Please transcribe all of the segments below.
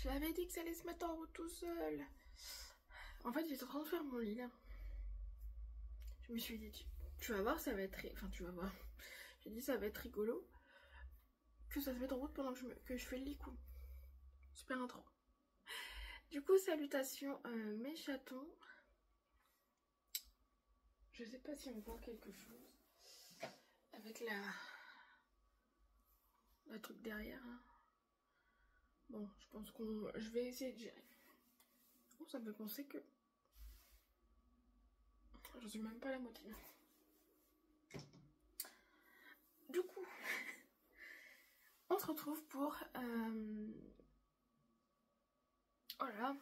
Je l'avais dit que ça allait se mettre en route tout seul. En fait, j'étais en train de faire mon lit là. Je me suis dit, tu vas voir, ça va être... Enfin, tu vas voir. J'ai dit, ça va être rigolo. Que ça se mette en route pendant que je fais le lit, quoi. Super intro. Du coup, salutations mes chatons. Je sais pas si on voit quelque chose. Avec la truc derrière. Hein. Bon, je pense je vais essayer de gérer. Oh, ça me fait penser que... Je suis même pas à la moitié. Du coup, on se retrouve pour... Voilà,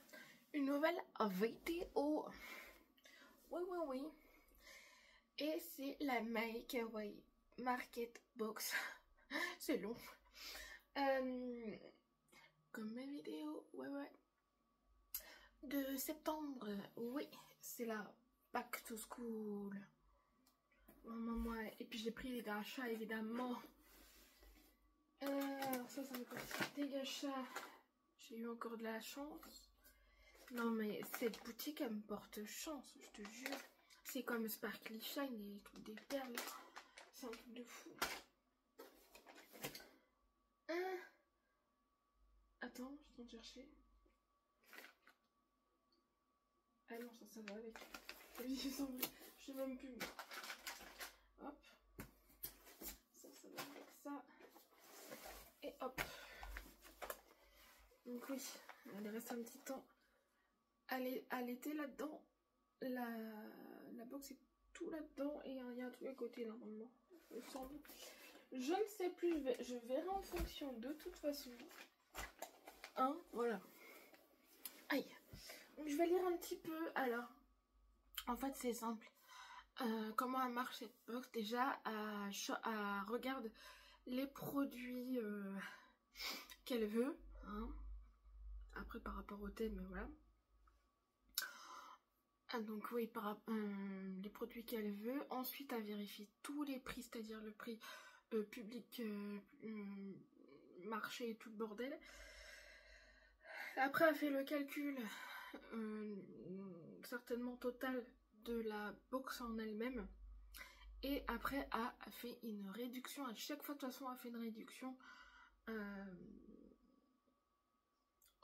une nouvelle vidéo. Oui. Et c'est la Make Away Market Box. C'est long. Comme mes vidéos, ouais. De septembre, oui, c'est la Back to School. Maman, et puis j'ai pris les gachas évidemment. Alors ça me coûte des gachas. J'ai eu encore de la chance. Non mais cette boutique elle me porte chance, je te jure. C'est comme Sparkly Shine et toutes des perles. C'est un truc de fou. Attends, je suis en train de chercher. Ah non, ça va avec. Je sais même plus. Hop. Ça va avec ça. Et hop. Donc oui, elle reste un petit temps. Elle était là-dedans. La box est tout là-dedans. Et il y a un truc à côté normalement. Il me semble. Je ne sais plus. Je verrai en fonction de toute façon. Hein, voilà. Aïe. Donc, je vais lire un petit peu. Alors, en fait, c'est simple. Comment elle marche cette box? Déjà, elle regarde les produits qu'elle veut. Hein. Après, par rapport au thème, voilà. Donc oui, les produits qu'elle veut. Ensuite, elle vérifie tous les prix, c'est-à-dire le prix public, marché et tout le bordel. Après, elle fait le calcul, certainement total, de la box en elle-même. Et après, elle fait une réduction. À chaque fois, de toute façon, elle fait une réduction.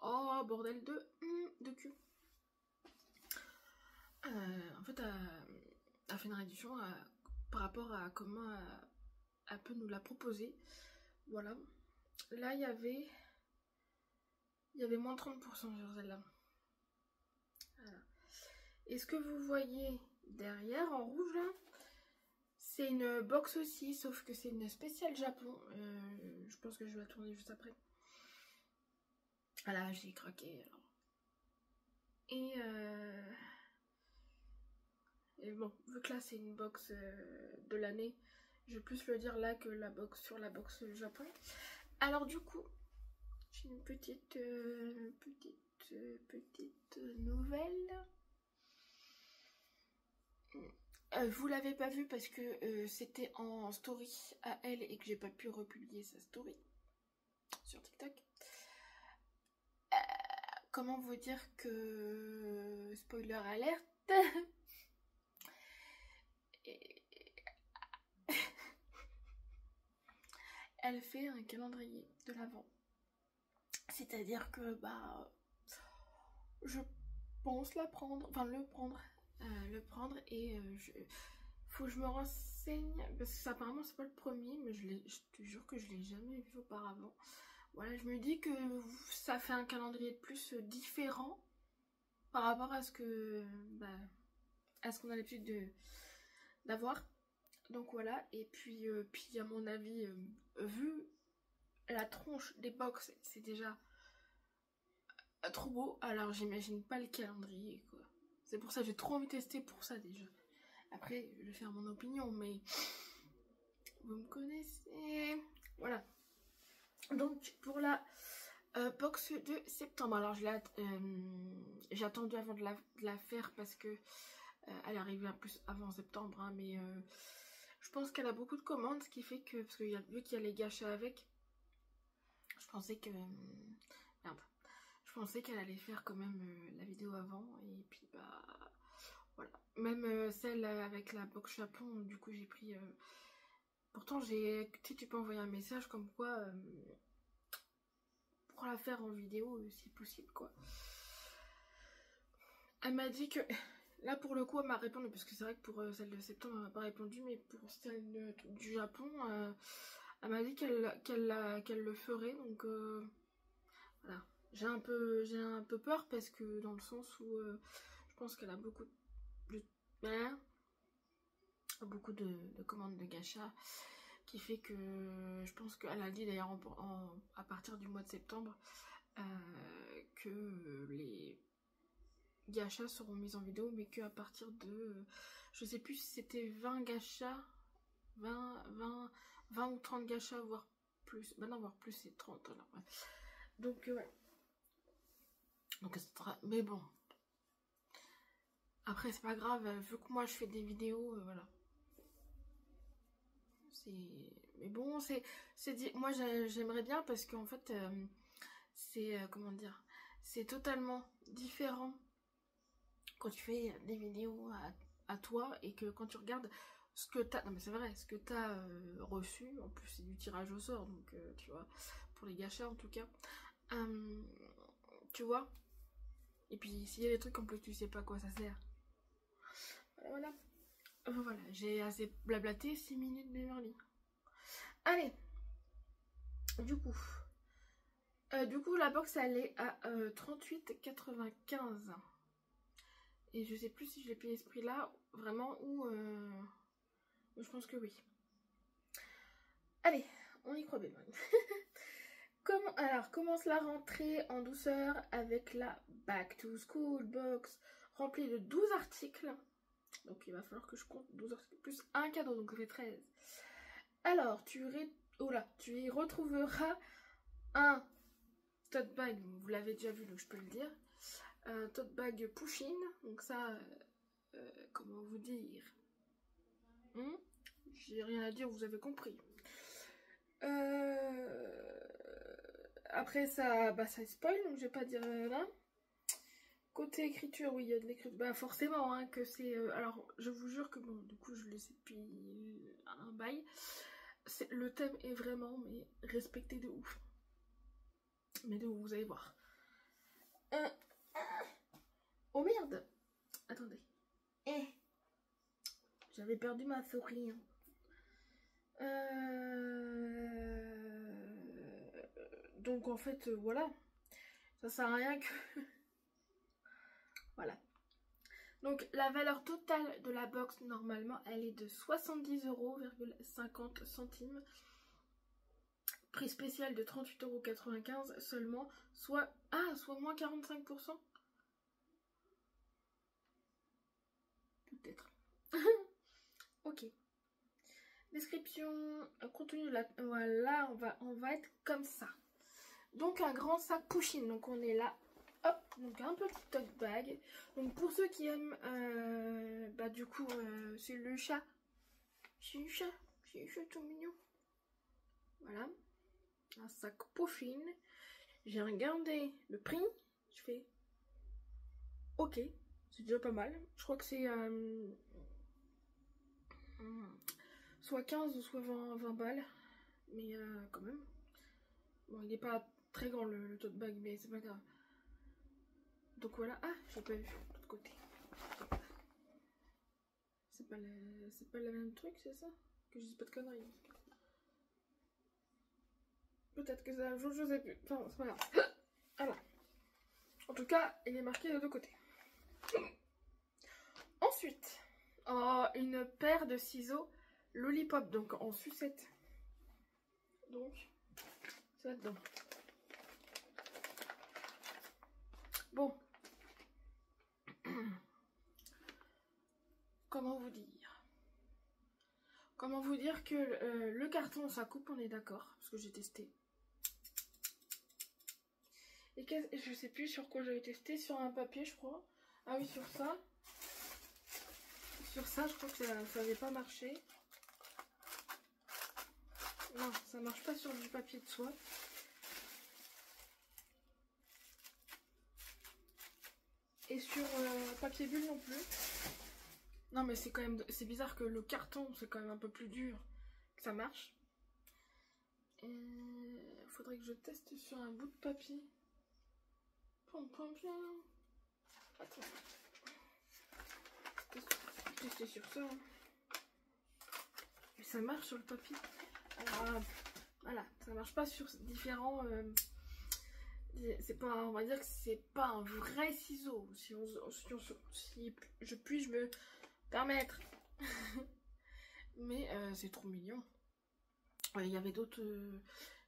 Oh, bordel de cul. En fait, elle fait une réduction par rapport à comment elle peut nous la proposer. Voilà. Là, il y avait moins 30% sur celle-là. Voilà. Et ce que vous voyez derrière, en rouge, là, c'est une box aussi, sauf que c'est une spéciale Japon. Je pense que je vais la tourner juste après. Voilà, j'ai craqué, alors. Et bon, vu que là c'est une box de l'année, je vais plus le dire là que sur la box Japon. Alors du coup, j'ai une petite nouvelle. Vous l'avez pas vu parce que c'était en story à elle et que j'ai pas pu republier sa story sur TikTok. Comment vous dire que... Spoiler alerte. Elle fait un calendrier de l'Avent. C'est-à-dire que je pense le prendre et faut que je me renseigne parce que ça, apparemment c'est pas le premier, mais je te jure que je l'ai jamais vu auparavant. Voilà, je me dis que ça fait un calendrier de plus différent par rapport à ce que qu'on a l'habitude d'avoir. Donc voilà, et puis à mon avis, vu la tronche des box, c'est déjà trop beau, alors j'imagine pas le calendrier quoi. C'est pour ça que j'ai trop envie de tester pour ça déjà. Après, je vais faire mon opinion, mais vous me connaissez. Voilà. Donc pour la box de septembre, alors j'ai attendu avant de la faire parce que elle arrivait un peu avant septembre, hein, mais je pense qu'elle a beaucoup de commandes, ce qui fait que, parce que vu qu'il y a les gâchets avec, je pensais que... merde. Je pensais qu'elle allait faire quand même la vidéo avant. Et puis bah voilà. Même celle avec la box Japon, du coup j'ai pris... Pourtant tu peux envoyer un message comme quoi pour la faire en vidéo si possible quoi. Elle m'a dit que... Là pour le coup elle m'a répondu, parce que c'est vrai que pour celle de septembre elle m'a pas répondu, mais pour celle du Japon, elle m'a dit qu'elle le ferait, donc voilà. J'ai un peu peur parce que dans le sens où je pense qu'elle a beaucoup de commandes de gacha, qui fait que je pense qu'elle a dit d'ailleurs à partir du mois de septembre que les gachas seront mis en vidéo, mais qu'à partir de je sais plus si c'était 20 gachas, 20 ou 30 gachas, voire plus. Bah non, voire plus, c'est 30 alors ouais. Donc ouais. Donc mais bon, après c'est pas grave, vu que moi je fais des vidéos, voilà. Mais bon, moi j'aimerais bien, parce qu'en fait c'est comment dire, c'est totalement différent quand tu fais des vidéos à toi, et que quand tu regardes ce que t'as, non mais c'est vrai, ce que t'as reçu, en plus c'est du tirage au sort, donc tu vois, pour les gâchets en tout cas, tu vois, et puis s'il y a des trucs en plus tu sais pas à quoi ça sert, voilà. Voilà, j'ai assez blablaté, 6 minutes de Merlin. Allez, du coup la box elle est à 38,95. Et je sais plus si je l'ai payé ce prix là, vraiment, ou je pense que oui. Allez, on y croit bien. Alors, commence la rentrée en douceur avec la Back to School Box remplie de 12 articles. Donc il va falloir que je compte 12 articles plus un cadeau, donc ça fait 13. Alors, tu y retrouveras un tote bag, vous l'avez déjà vu donc je peux le dire. Un tote bag Pusheen, donc ça, comment vous dire, j'ai rien à dire, vous avez compris. Après ça, ça spoil, donc je vais pas dire là. Côté écriture, oui, il y a de l'écriture. Bah forcément, hein, que c'est... alors, je vous jure que bon, du coup, je le sais depuis un bail. Le thème est vraiment, mais respecté de ouf. Mais de ouf, vous allez voir. Oh merde! Attendez. J'avais perdu ma souris. Donc en fait, voilà. Ça sert à rien que... Voilà. Donc la valeur totale de la box, normalement, elle est de 70,50 €. Prix spécial de 38,95 € seulement, soit moins 45%. Peut-être. Ok. Description, contenu de la... Voilà, on va être comme ça. Donc un grand sac Pusheen, donc on est là. Hop, donc un petit tote bag. Donc pour ceux qui aiment, du coup, c'est le chat. C'est le chat tout mignon. Voilà. Un sac Pusheen. J'ai regardé le prix. Je fais ok, c'est déjà pas mal. Je crois que c'est soit 15 ou soit 20 balles. Mais quand même. Bon, il n'est pas très grand le tote bag, mais c'est pas grave. Donc voilà. Ah, j'ai pas vu de l'autre côté. C'est pas le même truc, c'est ça? Que je dis pas de conneries. Peut-être que c'est la même chose, je sais plus. Enfin, c'est pas grave. Voilà. En tout cas, il est marqué de deux côtés. Ensuite, une paire de ciseaux Lollipop, donc en sucette. Donc, c'est là-dedans. Bon. Comment vous dire que le carton ça coupe, on est d'accord, parce que j'ai testé. Et je sais plus sur quoi j'avais testé, sur un papier je crois. Ah oui, sur ça. Sur ça, je crois que ça n'avait pas marché. Non, ça marche pas sur du papier de soie. Et sur papier bulle non plus. Non mais c'est quand même, c'est bizarre que le carton c'est quand même un peu plus dur que ça marche. Et faudrait que je teste sur un bout de papier. Attends. Tester sur ça. Mais ça marche sur le papier. Alors, voilà, ça marche pas sur différents. C'est pas, on va dire que c'est pas un vrai ciseau. Si je me permettre. Mais c'est trop mignon. Il y avait d'autres.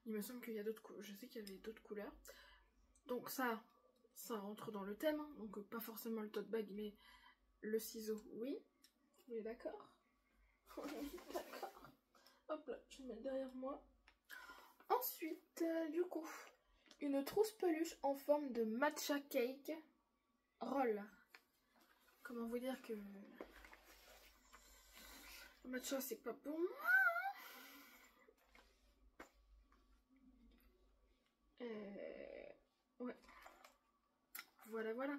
Il me semble qu'il y a d'autres. Je sais qu'il y avait d'autres couleurs. Donc ça rentre dans le thème. Hein, donc pas forcément le tote bag, mais le ciseau, oui. On est d'accord. D'accord. Hop là, je vais le mettre derrière moi. Ensuite, du coup, une trousse peluche en forme de matcha cake roll. Comment vous dire que le matcha c'est pas pour moi. Ouais. Voilà, voilà.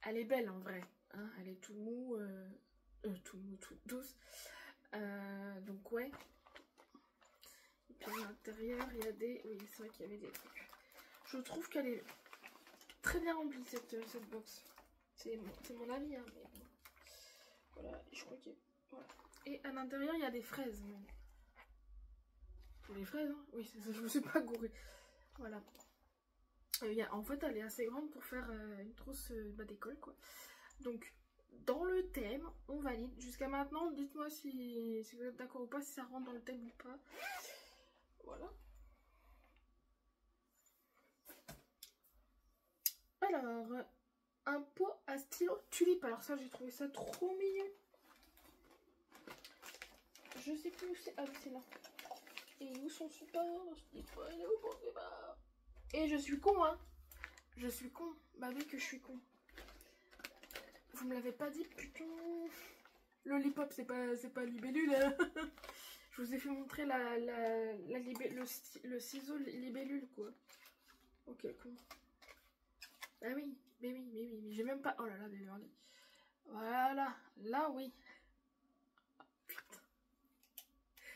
Elle est belle en vrai. Hein, elle est tout mou, tout mou, tout douce. Donc ouais. Et puis à l'intérieur, il y a des... Oui, c'est vrai qu'il y avait des trucs. Je trouve qu'elle est très bien remplie, cette box. C'est mon avis, hein, mais bon. Voilà, je crois qu'il y a... Voilà. Et à l'intérieur, il y a des fraises. Même. Des fraises, hein. Oui, ça, je me suis pas gourée. Voilà. En fait, elle est assez grande pour faire une trousse d'école, quoi. Donc, dans le thème, on valide. Jusqu'à maintenant, dites-moi si vous êtes d'accord ou pas, si ça rentre dans le thème ou pas. Voilà. Alors, un pot à stylo tulipe. Alors ça, j'ai trouvé ça trop mignon. Je sais plus où c'est. Ah oui, c'est là. Et où son support? Je dis pas, il est où mon support? Et je suis con, hein. Je suis con. Bah oui que je suis con. Vous me l'avez pas dit, putain. Lollipop, c'est pas libellule. Hein. Je vous ai fait montrer le ciseau libellule, quoi. Ok, con. Ah oui, mais j'ai même pas... Oh là là, Beverly. Voilà, là oui. Putain.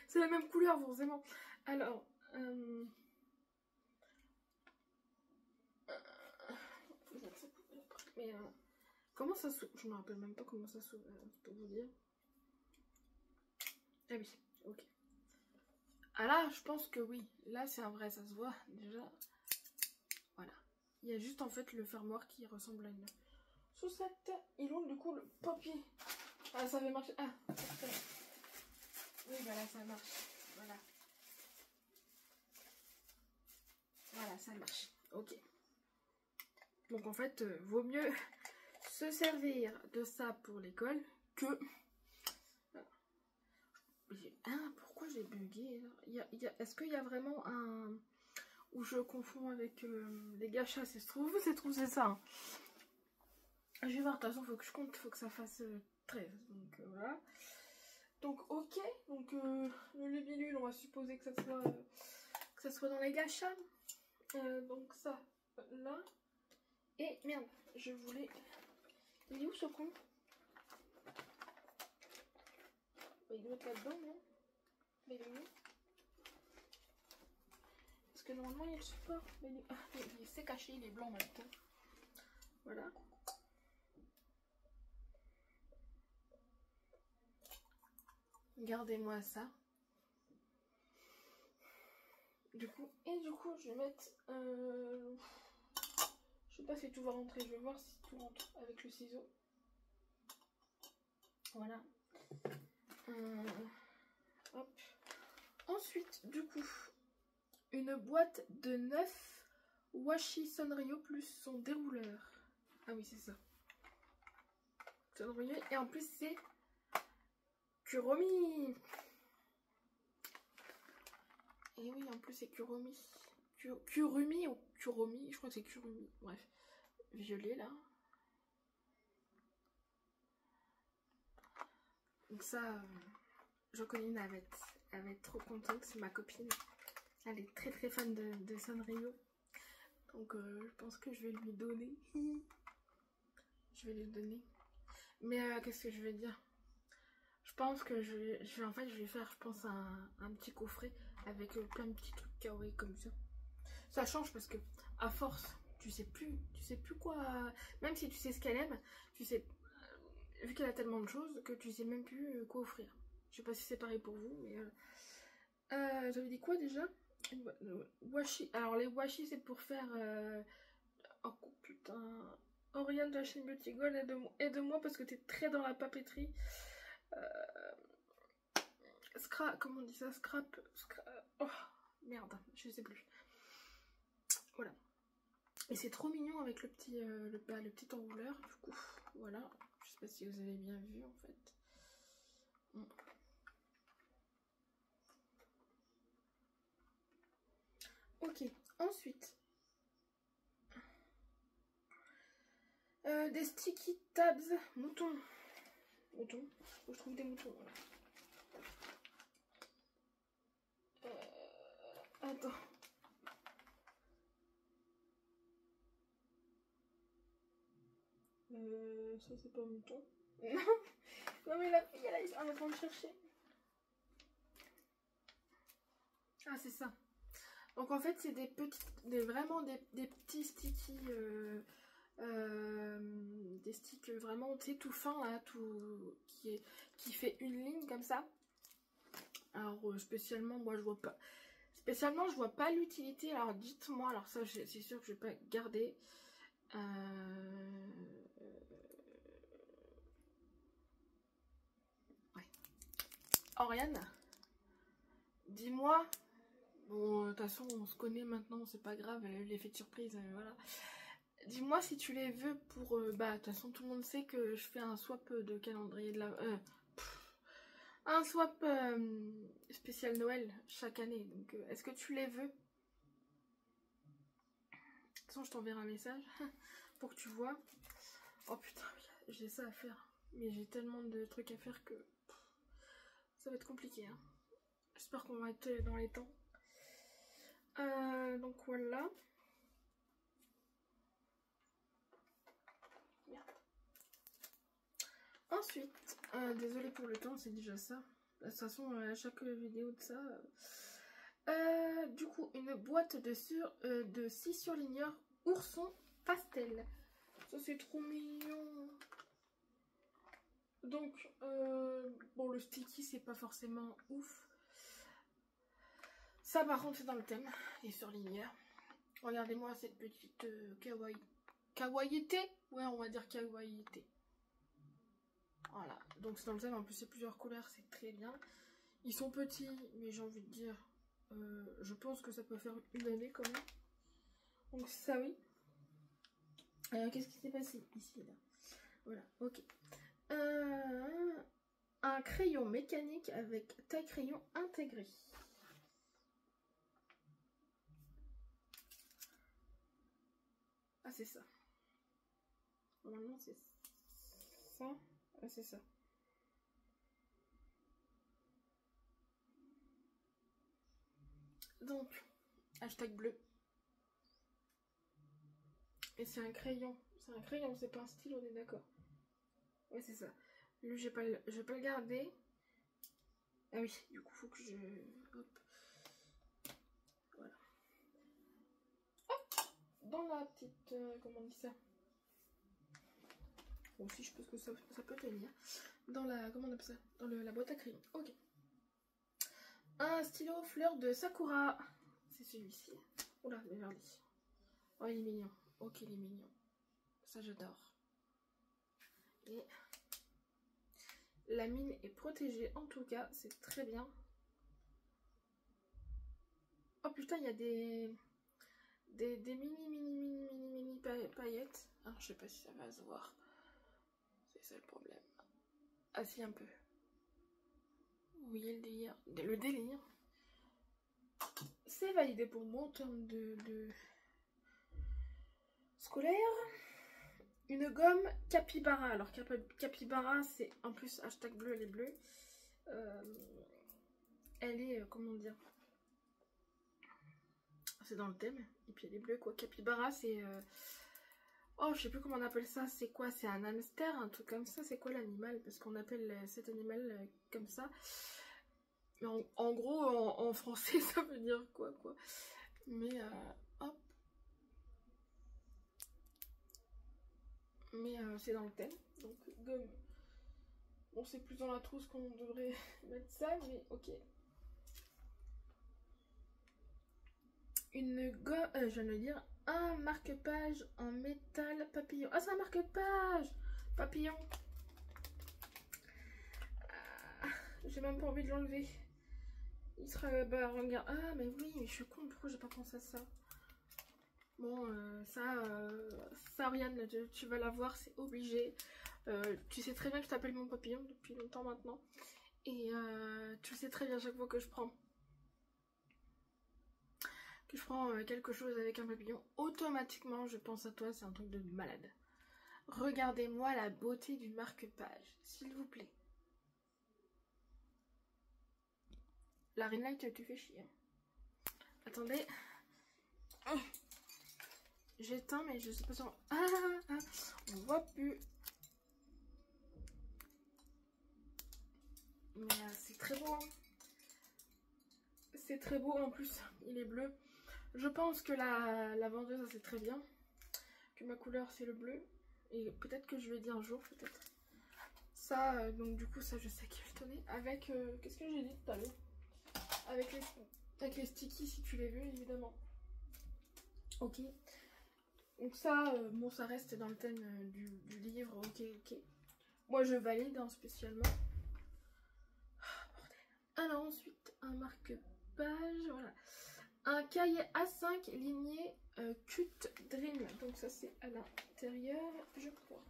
C'est la même couleur, forcément. Alors, mais comment ça s'ouvre? Je me rappelle même pas comment ça s'ouvre, pour vous dire. Ah oui, ok. Ah là, je pense que oui. Là, c'est un vrai, ça se voit déjà. Voilà. Il y a juste en fait le fermoir qui ressemble à une chaussette. Ils ont du coup le papier. Ah, ça avait marché. Ah, oui, voilà, ça marche. Voilà. Voilà, ça marche. Ok. Donc en fait, vaut mieux se servir de ça pour l'école que... Ah, pourquoi j'ai bugué là? Est-ce qu'il y a vraiment un... Où je confonds avec les gachas, c'est trouve, c'est ça. Hein. Je vais voir, de toute façon, faut que je compte, faut que ça fasse 13. Donc voilà. Donc ok, donc le libellule, on va supposer que ça soit dans les gachas. Donc ça, là. Et merde, je voulais... Il est où ce con? Il doit être là-dedans, non? Mais il est où? Parce que normalement il y a le support. Mais il s'est caché, il est blanc maintenant. Voilà. Gardez-moi ça. Du coup, je vais mettre... Je sais pas si tout va rentrer, je vais voir si tout rentre avec le ciseau. Voilà. Hop. Ensuite, du coup, une boîte de 9 washi Sanrio plus son dérouleur. Ah oui, c'est ça. Sanrio. Et en plus, c'est Kuromi. Et oui, en plus, c'est Kuromi. Kurumi ou Kuromi, je crois que c'est Kurumi. Bref, violet là. Donc ça, j'en connais une, elle va être trop contente, c'est ma copine. Elle est très fan de Sanrio. Donc je pense que je vais lui donner. Je vais lui donner. Mais qu'est-ce que je vais dire? Je pense que en fait, je vais faire, je pense, un petit coffret avec plein de petits trucs kawaii comme ça. Ça change parce que, à force, tu sais plus quoi. Même si tu sais ce qu'elle aime, tu sais, vu qu'elle a tellement de choses que tu sais même plus quoi offrir. Je sais pas si c'est pareil pour vous, mais j'avais dit quoi déjà? Washi. Alors les washi, c'est pour faire. Oh putain. Oriane de la chaîne Beauty Gold, aide-moi parce que t'es très dans la papeterie. Comment on dit ça? Scrap. Oh merde, je sais plus. Voilà. Et c'est trop mignon avec le petit enrouleur. Du coup, voilà. Je sais pas si vous avez bien vu en fait. Ok, ensuite. Des sticky tabs moutons. Moutons. Où je trouve des moutons. Attends. Ça c'est pas mouton. Non mais la fille elle est en train de chercher. Ah c'est ça. Donc en fait c'est des petits sticky, des sticks vraiment tu sais tout fin là, tout qui fait une ligne comme ça. Alors spécialement moi je vois pas. Spécialement je vois pas l'utilité. Alors dites-moi. Alors ça c'est sûr que je vais pas garder. Ouais. Oriane, dis-moi. Bon, de toute façon, on se connaît maintenant, c'est pas grave, l'effet de surprise, voilà. Dis-moi si tu les veux pour... bah, de toute façon, tout le monde sait que je fais un swap de calendrier de la... un swap spécial Noël chaque année. Donc, est-ce que tu les veux? De toute façon, je t'enverrai un message pour que tu vois. Oh putain, j'ai ça à faire. Mais j'ai tellement de trucs à faire que... ça va être compliqué, hein. J'espère qu'on va être dans les temps. Donc voilà. Merde. Ensuite, désolée pour le temps, c'est déjà ça. De toute façon, à chaque vidéo de ça. Du coup, une boîte de 6 surligneurs ourson pastel. Ça, c'est trop mignon. Donc, bon, le sticky, c'est pas forcément ouf. Ça, par contre, c'est dans le thème, les surligneurs. Regardez-moi cette petite kawaii. Kawaii-té? Ouais, on va dire kawaii-té. Voilà, donc c'est dans le thème, en plus c'est plusieurs couleurs, c'est très bien. Ils sont petits, mais j'ai envie de dire, je pense que ça peut faire une année quand même. Donc ça oui. Qu'est-ce qui s'est passé ici là? Voilà, ok. Un crayon mécanique avec taille crayon intégré. Ah c'est ça. Normalement c'est ça. Ah c'est ça. Donc, hashtag bleu. Et c'est un crayon. C'est un crayon, c'est pas un stylo, on est d'accord. Ouais, c'est ça. Lui, je vais pas le garder. Ah oui, du coup, faut que je... Hop. Voilà. Hop. Dans la petite... comment on dit ça? Bon, aussi, je pense que ça peut tenir. Dans la... Comment on appelle ça? Dans la boîte à crayon. Ok. Un stylo fleur de Sakura. C'est celui-ci. Oula, mais verdi. Oh, il est mignon. Ok, il est mignon. Ça, j'adore. Et la mine est protégée. En tout cas, c'est très bien. Oh putain, il y a des mini paillettes. Ah, je sais pas si ça va se voir. C'est ça le problème. Ah si, un peu. Oui, le délire. Le délire. C'est validé pour moi en termes de scolaire. Une gomme capybara. Alors capybara, c'est en plus hashtag bleu, elle est bleue. Elle est, comment dire, c'est dans le thème. Et puis elle est bleue quoi. Capybara c'est... Oh, je sais plus comment on appelle ça. C'est quoi? C'est un hamster, un truc comme ça. C'est quoi l'animal? Parce qu'on appelle cet animal comme ça. Mais en gros, en français, ça veut dire quoi. Mais, hop. Mais c'est dans le thème. Donc, gomme. Bon, c'est plus dans la trousse qu'on devrait mettre ça, mais ok. Une gomme, je viens de le dire, un marque-page en métal papillon. Ah, c'est un marque-page papillon. Ah, j'ai même pas envie de l'enlever. Il sera, bah regarde. Ah, mais oui, mais je suis con, pourquoi j'ai pas pensé à ça? Bon, ça Ariane, tu vas l'avoir, c'est obligé. Tu sais très bien que je t'appelle mon papillon depuis longtemps maintenant. Et tu sais très bien chaque fois que je prends quelque chose avec un papillon, automatiquement je pense à toi, c'est un truc de malade. Regardez-moi la beauté du marque-page, s'il vous plaît. La ring light, tu fais chier. Attendez. J'éteins, mais je sais pas si on... on voit plus. Mais c'est très beau. Hein. C'est très beau en plus, il est bleu. Je pense que la vendeuse c'est très bien. Que ma couleur c'est le bleu. Et peut-être que je lui ai dit un jour, peut-être. Ça, donc du coup, ça je sais qu'il le tenait. Avec, qu'est-ce que j'ai dit tout à l'heure? Avec les stickies, si tu les veux, évidemment. Ok. Donc ça, bon, ça reste dans le thème du livre. Ok. Moi, je valide hein, spécialement. Oh, bordel. Alors ensuite, un marque-page, voilà. Un cahier A5 ligné Cut Dream. Donc ça, c'est à l'intérieur, je crois.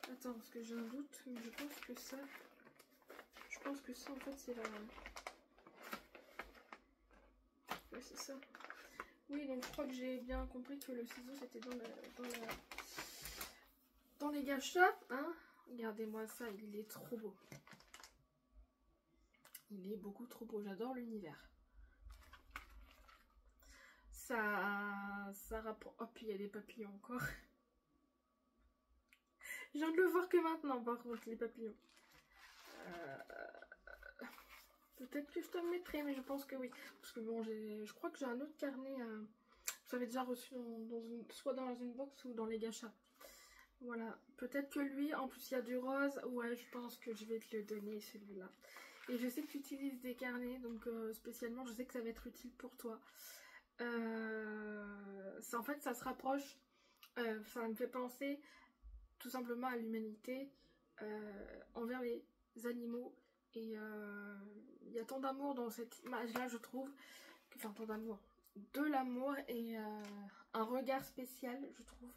Attends, parce que j'ai un doute, mais je pense que ça en fait c'est la... Ouais, c'est ça. Oui, donc je crois que j'ai bien compris que le ciseau c'était dans les gâchettes, hein. Regardez-moi ça, il est trop beau. Il est beaucoup trop beau, j'adore l'univers. Ça rapporte... Oh, puis il y a des papillons encore. Je viens de le voir que maintenant, par contre, les papillons. Peut-être que je te le mettrai, mais je pense que oui. Parce que bon, je crois que j'ai un autre carnet. Vous avez déjà reçu soit dans une box ou dans les gachas. Voilà. Peut-être que lui, en plus, il y a du rose. Ouais, je pense que je vais te le donner, celui-là. Et je sais que tu utilises des carnets, donc spécialement, je sais que ça va être utile pour toi. En fait, ça se rapproche. Ça me fait penser tout simplement à l'humanité envers les animaux. Et il y a tant d'amour dans cette image-là, je trouve. Enfin, tant d'amour. De l'amour et un regard spécial, je trouve.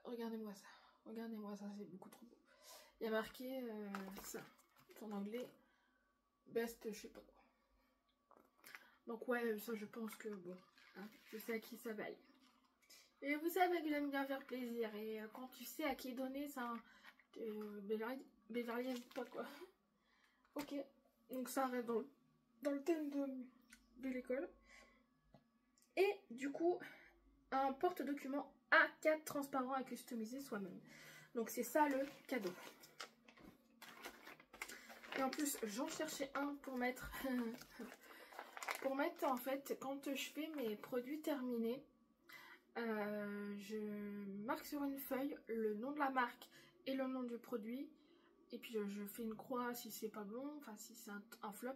Regardez-moi ça. Regardez-moi ça, c'est beaucoup trop beau. Il y a marqué ça, en anglais. Best, je sais pas quoi. Donc ouais, ça je pense que bon, hein, je sais à qui ça va aller. Et vous savez que j'aime bien faire plaisir. Et quand tu sais à qui donner, ça... Beverly, n'hésite pas quoi. Ok, donc ça reste dans le thème de l'école. Et du coup, un porte-document A4 transparent à customiser soi-même. Donc c'est ça le cadeau. Et en plus, j'en cherchais un pour mettre... pour mettre en fait, quand je fais mes produits terminés, je marque sur une feuille le nom de la marque et le nom du produit. Et puis je fais une croix si c'est pas bon, enfin si c'est un flop.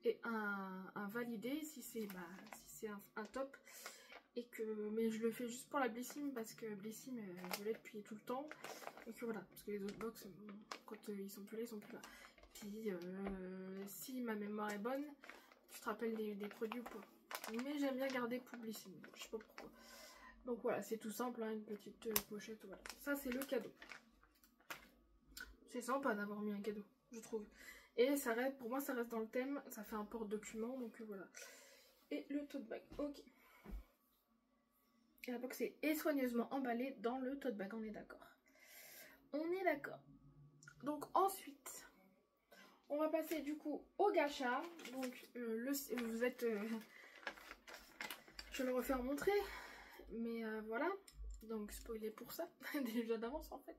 Et un validé si c'est un top. Et que, mais je le fais juste pour la Blissim parce que Blissim je l'ai depuis tout le temps. Et que voilà, parce que les autres box, quand ils sont plus là, ils sont plus là. Puis si ma mémoire est bonne, tu te rappelles des produits ou pas. Mais j'aime bien garder pour Blissim, je sais pas pourquoi. Donc voilà, c'est tout simple, hein, une petite pochette, voilà. Ça c'est le cadeau. C'est sympa d'avoir mis un cadeau, je trouve. Et ça reste, pour moi ça reste dans le thème, ça fait un porte-document, donc voilà. Et le tote bag, ok. Et la box est soigneusement emballée dans le tote bag, on est d'accord. On est d'accord. Donc ensuite, on va passer du coup au gacha. Donc vous êtes... je vais le refaire montrer. Mais voilà. Donc spoiler pour ça. Déjà d'avance en fait.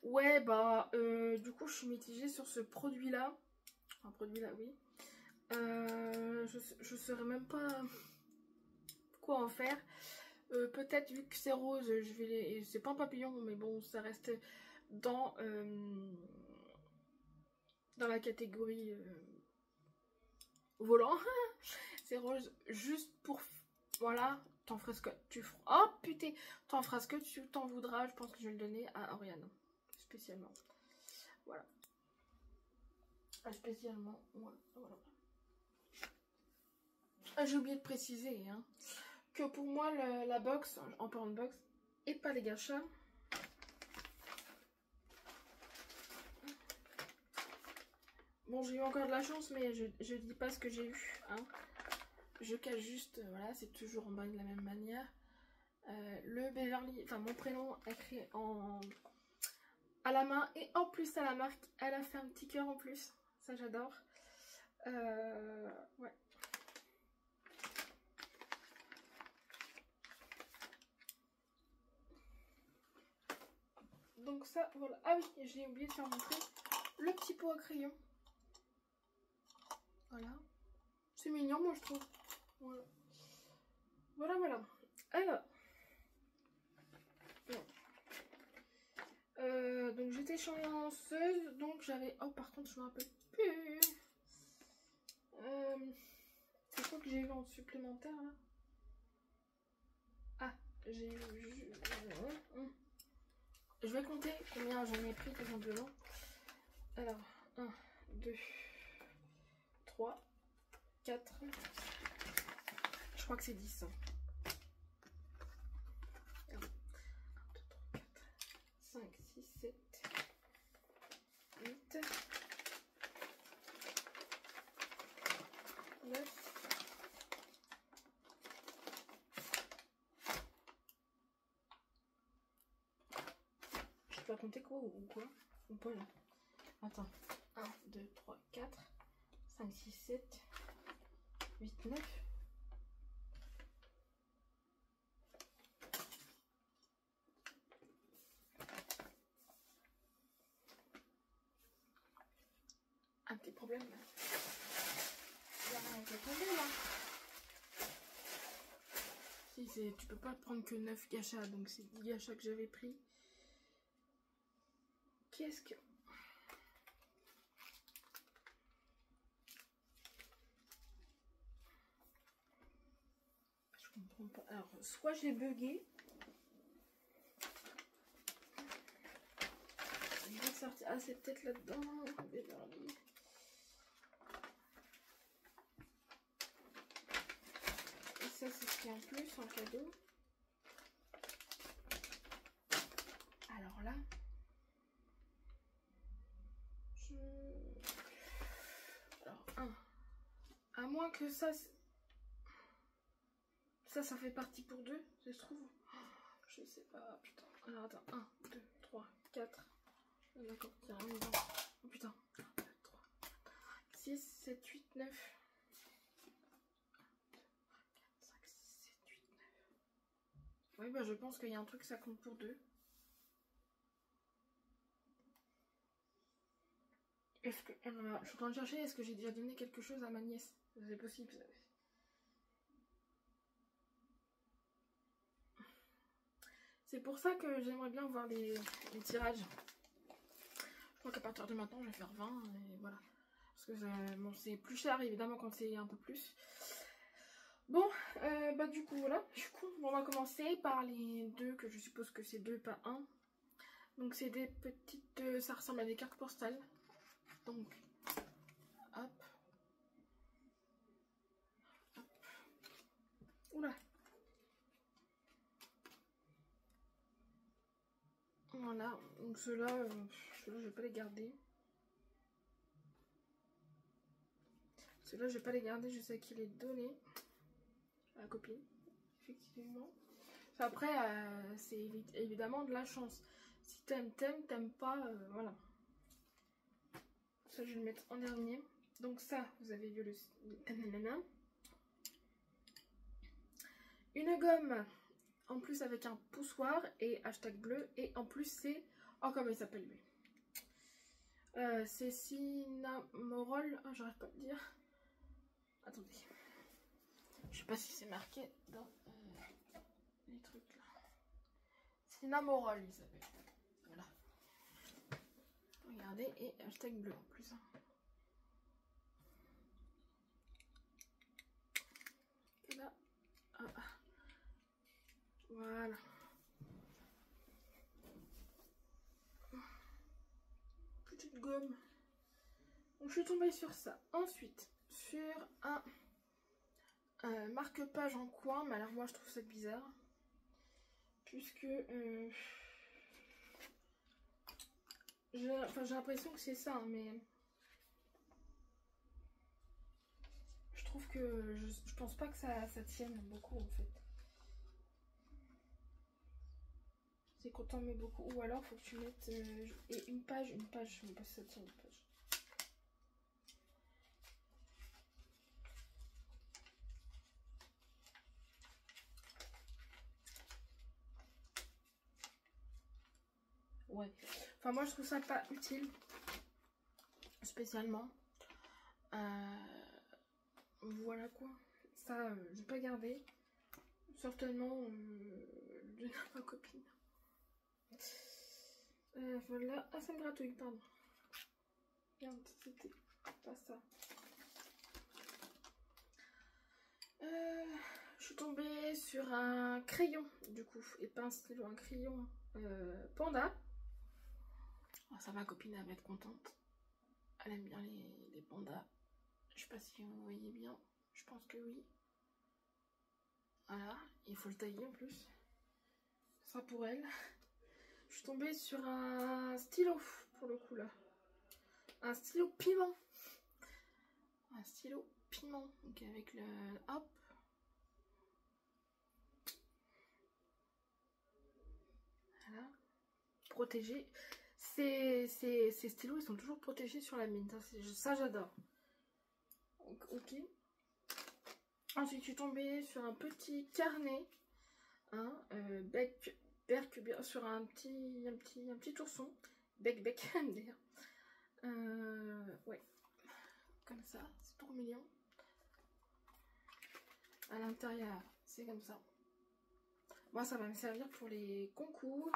Ouais bah du coup je suis mitigée sur ce produit là. Enfin produit là oui. Je saurais même pas quoi en faire. Peut-être vu que c'est rose, je vais les... C'est pas un papillon mais bon ça reste dans la catégorie volant. C'est rose juste pour... Voilà, t'en feras ce que tu feras. Oh putain, t'en feras ce que tu t'en voudras. Je pense que je vais le donner à Oriane. Spécialement. Voilà. Spécialement, voilà. Ah, j'ai oublié de préciser hein, que pour moi la box, en parlant de box, et pas les gachas. Bon, j'ai eu encore de la chance, mais je dis pas ce que j'ai eu. Hein. Je cache juste, voilà, c'est toujours en bas de la même manière. Le Beverly, enfin mon prénom écrit à la main et en plus à la marque, elle a fait un petit cœur en plus. Ça j'adore. Ouais. Donc ça, voilà. Ah oui, j'ai oublié de faire montrer le petit pot à crayon. Voilà. C'est mignon, moi je trouve. Voilà. Voilà. Alors. Donc j'étais chanceuse, donc j'avais... Oh par contre je me rappelle plus. C'est quoi que j'ai eu en supplémentaire là? Ah, j'ai eu... Je vais compter combien j'en ai pris tout simplement. Alors, 1, 2, 3, 4. Je crois que c'est 10. 1, 2, 3, 4, 5, 6, 7, 8, 9. Je dois compter quoi ou quoi? Ou pas là? Attends. 1, 2, 3, 4, 5, 6, 7, 8, 9. Un petit problème là. Il y a rien qui est tombé là. Si, tu peux pas prendre que 9 gachas, donc c'est 10 gachas que j'avais pris. Qu'est-ce que... Je comprends pas. Alors, soit j'ai bugué. Je vais sortir. Ah, c'est peut-être là-dedans. Et ça, c'est ce qui est en plus, en cadeau. Alors là... Alors, 1. À moins que ça... Ça fait partie pour 2, ça se trouve. Je sais pas, putain. Alors attends, 1, 2, 3, 4. D'accord, il y a rien dedans. Oh putain. 1, 2, 3, 6, 7, 8, 9. 5, 6, 7, 8, 9. Oui, bah je pense qu'il y a un truc, ça compte pour 2. Est-ce que... je suis en train de chercher, est-ce que j'ai déjà donné quelque chose à ma nièce? C'est possible, ça. C'est pour ça que j'aimerais bien voir les tirages. Je crois qu'à partir de maintenant, je vais faire 20 et voilà. Parce que bon, c'est plus cher évidemment quand c'est un peu plus. Bon, bah du coup voilà. Du coup, on va commencer par les deux, que je suppose que c'est 2, pas 1. Donc c'est des petites... ça ressemble à des cartes postales. Donc, hop. Hop. Oula. Voilà, donc ceux-là, je vais pas les garder. Ceux-là, je vais pas les garder, je sais à qui les donner. À la copine, effectivement. Après, c'est évidemment de la chance. Si t'aimes, t'aimes pas, voilà. Ça, je vais le mettre en dernier. Donc ça, vous avez vu le... Une gomme, en plus avec un poussoir et hashtag bleu. Et en plus c'est... Oh, comment il s'appelle lui, c'est Cinnamoroll. Oh, j'arrête pas de dire. Attendez. Je sais pas si c'est marqué dans les trucs là. Cinnamoroll il s'appelle. Voilà. Regardez, et hashtag bleu en plus. Et là, ah. Voilà. Petite gomme. Donc, je suis tombée sur ça. Ensuite, sur un marque-page en coin. Mais alors moi, je trouve ça bizarre. Puisque... j'ai l'impression que c'est ça, hein, mais... Je trouve que... Je pense pas que ça tienne beaucoup, en fait. C'est quand on met beaucoup. Ou alors, faut que tu mettes... et une page, je sais pas si ça tient une page. Ouais. Enfin, moi, je trouve ça pas utile. Spécialement. Voilà quoi. Ça, je vais pas garder. Certainement, je donne à ma copine. Voilà. Ah, ça me gratouille, pardon. Merde, c'était pas ça. Je suis tombée sur un crayon, du coup, et pas un stylo, un crayon panda. Oh, ça, ma copine, elle va être contente. Elle aime bien les pandas. Je sais pas si vous voyez bien. Je pense que oui. Voilà, il faut le tailler en plus. Ça pour elle. Je suis tombée sur un stylo pour le coup là. Un stylo piment. Un stylo piment. Donc avec le... Hop. Voilà. Protégé. Ces stylos, ils sont toujours protégés sur la mine. Ça j'adore. Ok. Ensuite, je suis tombée sur un petit carnet. Hein, bec bien sur un petit ourson. Bec d'ailleurs. Ouais. Comme ça. C'est trop mignon. À l'intérieur, c'est comme ça. Moi, ça va me servir pour les concours.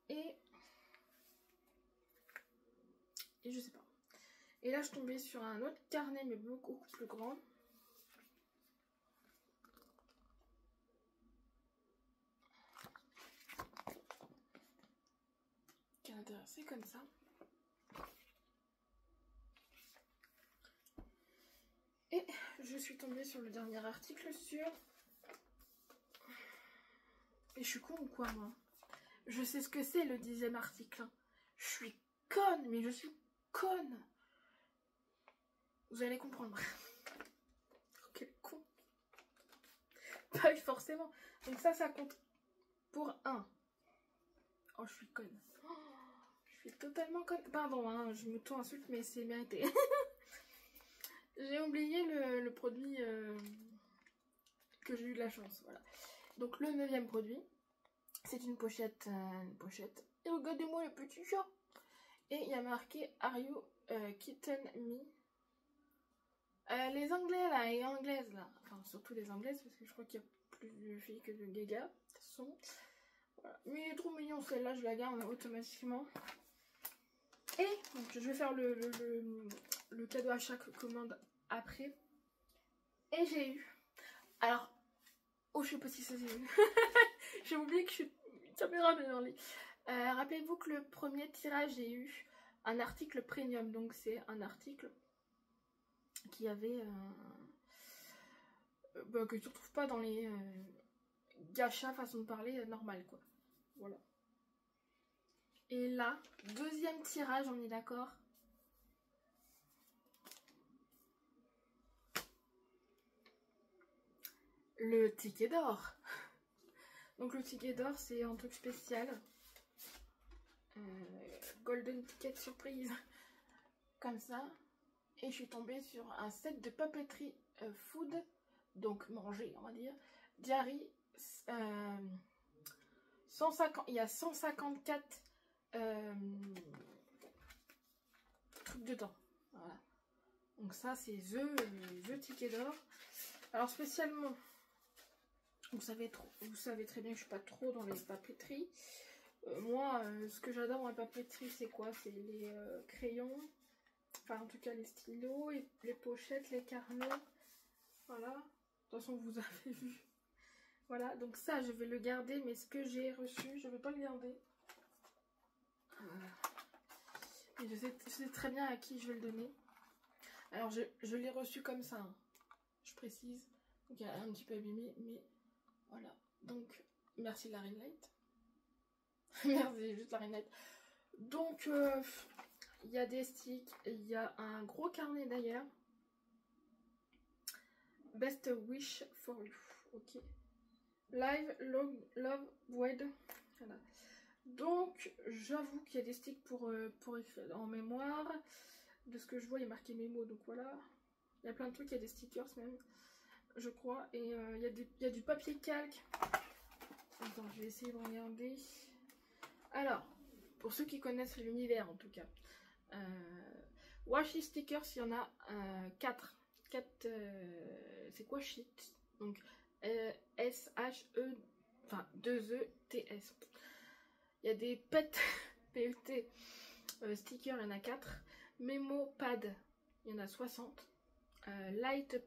Et je sais pas. Et là, je tombais sur un autre carnet, mais beaucoup plus grand. Qui est intéressé comme ça. Et je suis tombée sur le dernier article sur... Et je suis con ou quoi, moi? Je sais ce que c'est le 10e article. Je suis conne, mais je suis conne. Vous allez comprendre. Quel con. Pas forcément. Donc ça compte pour 1. Oh, je suis conne. Oh, je suis totalement conne. Pardon, hein, je me insulte, mais c'est mérité. J'ai oublié le produit que j'ai eu de la chance. Voilà. Donc le 9e produit, c'est une pochette. Et regardez-moi le petit chat. Et il y a marqué Are you kitten me? Les anglais là et anglaises là, enfin surtout les anglaises parce que je crois qu'il y a plus de filles que de gaga. Voilà. Mais il est trop mignon celle-là, je la garde automatiquement. Et donc, je vais faire le cadeau à chaque commande après. Et j'ai eu. Alors, oh je sais pas si ça s'est vu. J'ai oublié que je suis caméra dans le lit. Rappelez-vous que le premier tirage j'ai eu un article premium, donc c'est un article qui avait que tu retrouves pas dans les gachas façon de parler normal quoi. Voilà. Et là, 2e tirage, on est d'accord? Le ticket d'or. Donc le ticket d'or, c'est un truc spécial. Golden ticket surprise. Comme ça. Et je suis tombée sur un set de papeterie food. Donc manger, on va dire. Diary. 150, il y a 154 trucs dedans. Voilà. Donc ça, c'est The Ticket d'or. Alors spécialement, vous savez très bien que je suis pas trop dans les papeteries. Moi, ce que j'adore dans les papeteries, c'est quoi? C'est les crayons, enfin en tout cas les stylos, les pochettes, les carnets. Voilà. De toute façon, vous avez vu. Voilà, donc ça, je vais le garder, mais ce que j'ai reçu, je ne vais pas le garder. Et je sais très bien à qui je vais le donner. Alors, je l'ai reçu comme ça, hein. Je précise. Donc, il y a un petit peu abîmé, mais voilà. Donc, merci la ring light. Merci, juste la ring light. Donc, il y a des sticks, il y a un gros carnet d'ailleurs. Best wish for you. Ok. Live, love, wed. Voilà. Donc, j'avoue qu'il y a des sticks pour écrire en mémoire. De ce que je vois, il y a marqué mémo, donc voilà. Il y a plein de trucs, il y a des stickers même, je crois. Et il y a du papier calque. Attends, je vais essayer de regarder. Alors, pour ceux qui connaissent l'univers en tout cas. Washi stickers, il y en a 4. 4, c'est quoi shit? Donc, S-H-E, enfin 2-E-T-S. Il y a des PET, PET stickers, il y en a 4. Memo pad, il y en a 60. Light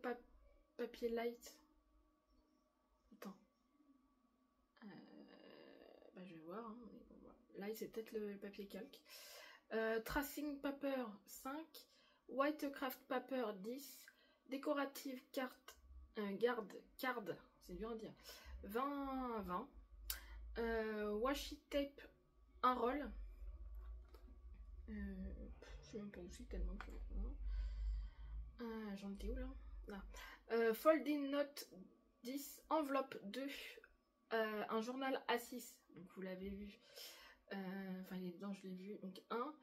papier light. Attends. Bah, je vais voir. Hein, mais bon, voilà. Light, c'est peut-être le papier calque. Tracing paper 5. White craft paper 10. Décorative carte. Card, c'est dur à dire. 20. Washi tape, un roll. Je sais même pas où c'est tellement que. J'en étais où là? Là. Folding note 10. Enveloppe 2. Un journal A6. Donc vous l'avez vu. Enfin, il est dedans, je l'ai vu. Donc 1.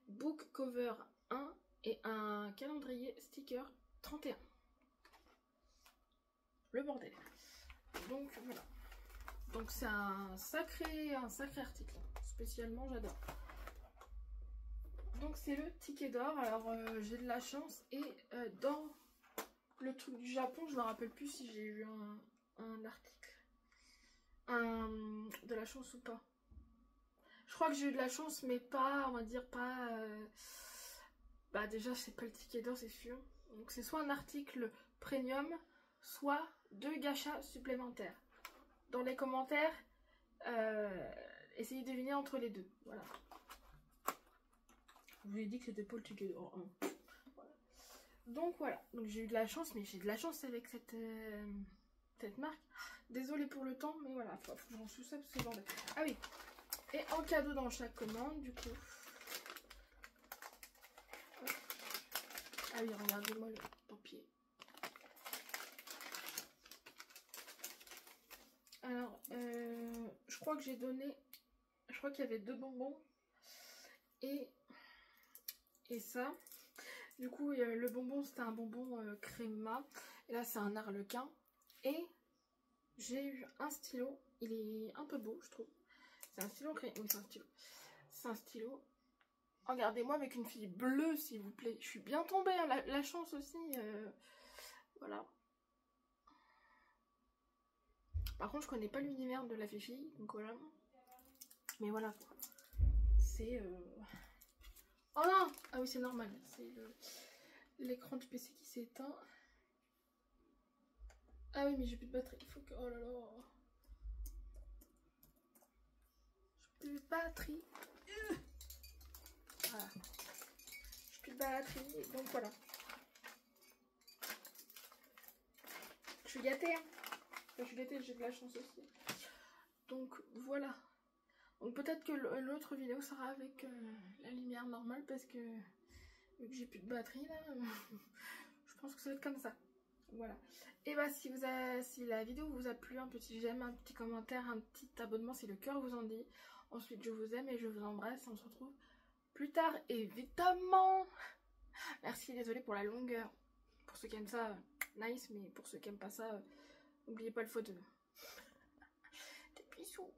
Book cover 1. Et un calendrier sticker 31. Le bordel. Donc voilà. Donc c'est un sacré article. Spécialement, j'adore. Donc c'est le ticket d'or. Alors j'ai de la chance. Et dans le truc du Japon, je me rappelle plus si j'ai eu un article. De la chance ou pas. Je crois que j'ai eu de la chance, mais pas, on va dire pas... Bah déjà, c'est pas le ticket d'or, c'est sûr. Donc c'est soit un article premium, soit 2 gachas supplémentaires. Dans les commentaires, essayez de deviner entre les deux. Voilà. Je vous ai dit que c'était pas le ticket d'or. Voilà. Donc voilà. Donc j'ai eu de la chance, mais j'ai de la chance avec cette marque. Désolée pour le temps, mais voilà, faut que j'en sous ça parce que bordel. Ah oui. Et en cadeau dans chaque commande, du coup. Ah oui, regardez-moi le papier. Alors, je crois que j'ai donné... Je crois qu'il y avait 2 bonbons. Et ça. Du coup, le bonbon, c'était un bonbon créma. Et là, c'est un arlequin. Et j'ai eu un stylo. Il est un peu beau, je trouve. C'est un stylo créma. Oui, c'est un stylo. C'est un stylo. Regardez-moi avec une fille bleue, s'il vous plaît. Je suis bien tombée, hein, la chance aussi. Voilà. Par contre, je connais pas l'univers de la fifi, donc voilà. Mais voilà. C'est... Oh non! Ah oui, c'est normal. C'est l'écran du PC qui s'est éteint. Ah oui, mais j'ai plus de batterie. Il faut que... Oh là là. J'ai plus de batterie. Voilà. J'ai plus de batterie, donc voilà. Je suis gâtée, hein. Je suis gâtée, j'ai de la chance aussi. Donc voilà. Donc peut-être que l'autre vidéo sera avec la lumière normale parce que vu que j'ai plus de batterie là, je pense que ça va être comme ça. Voilà. Et bah si la vidéo vous a plu, un petit j'aime, un petit commentaire, un petit abonnement si le cœur vous en dit. Ensuite je vous aime et je vous embrasse. On se retrouve plus tard évidemment. Merci, désolée pour la longueur. Pour ceux qui aiment ça, nice, mais pour ceux qui aiment pas ça, n'oubliez pas le fauteuil. Des bisous.